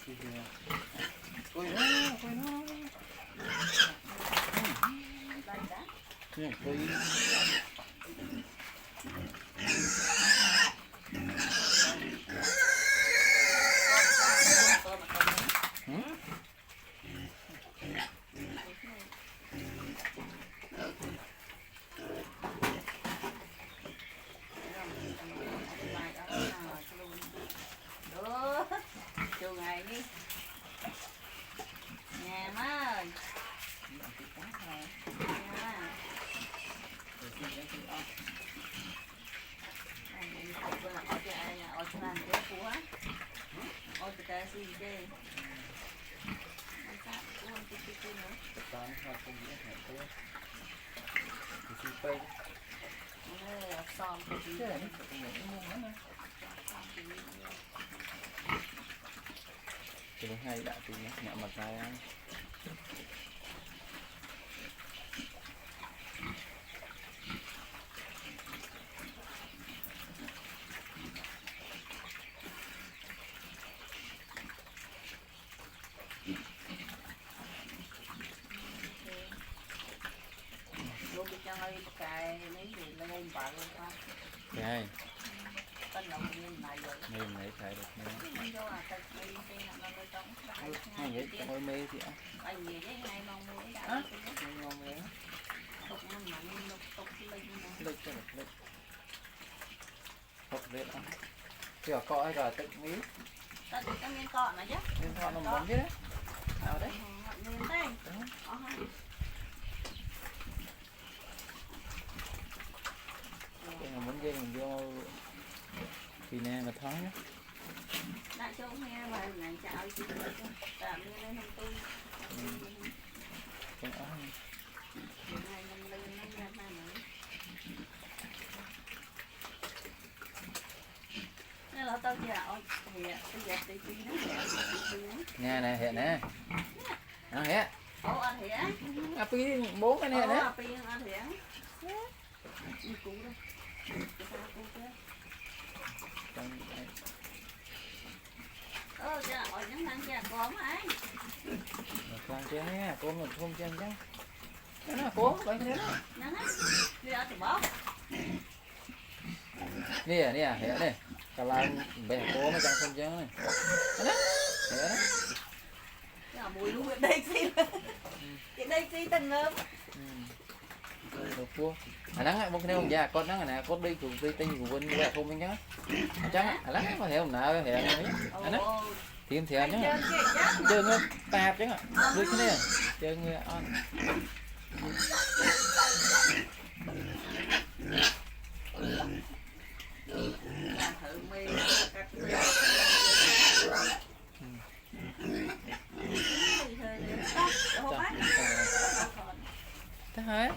Coi nó. Nha, coi. Trường ngày đi nhà má ơi Cái thứ hai đã thì nhẹ mặt này ăn. luôn đi cho hơi cài lấy gì lên vợ luôn không Đây, tên đồng nhiên này rồi mình lấy xài được nha. không vô à tên đi nó mới trong Hai vậy trong ơi mê thì ăn. anh gì đấy ngày mong muốn đã Ngon đấy. tục mình mà nên tục lên Lịch cho một lịch. Học lên ăn. Kiểu cọ hay là tịnh mí. ta đi cái miếng cọ này chứ Nên họ nằm bóng chứ đấy. Nào đấy. miếng đây Cái này muốn dây mình vô thì nè mà thoáng nhá. đã cho nghe bài này chào chị tạm như lên không tu Con ó. ngày năm lên năm ra mà nữa nên là tao chào thì bây giờ tí tí nó Nè nè hiện nè. Nó hiện. ô anh hiện À pi 4 cái này đấy. pi anh hiện đi cũ đây cha ở những thằng cha con ấy Con chơi nha, con mình không chơi chứ. Nó là cố vậy thế đó. nó đi ở từ bó Nè nè, hiện đây. Cả là bé cố nó chẳng không chơi này. Đó. Hiện đó. cái mùi luôn đây xí cái đây xí từng ngớm Được cua. À nắng á, bông không già con nắng nè, con đi cùng đi tinh của Vinh ra không anh nhá. Chắc à nắng có thể hôm nào hiện này. À nắng. Tìm thì anh nhá. Chơi ngơ tạp chứ ạ. Được thế này. Chơi ngơ on. thử mê Thế hả?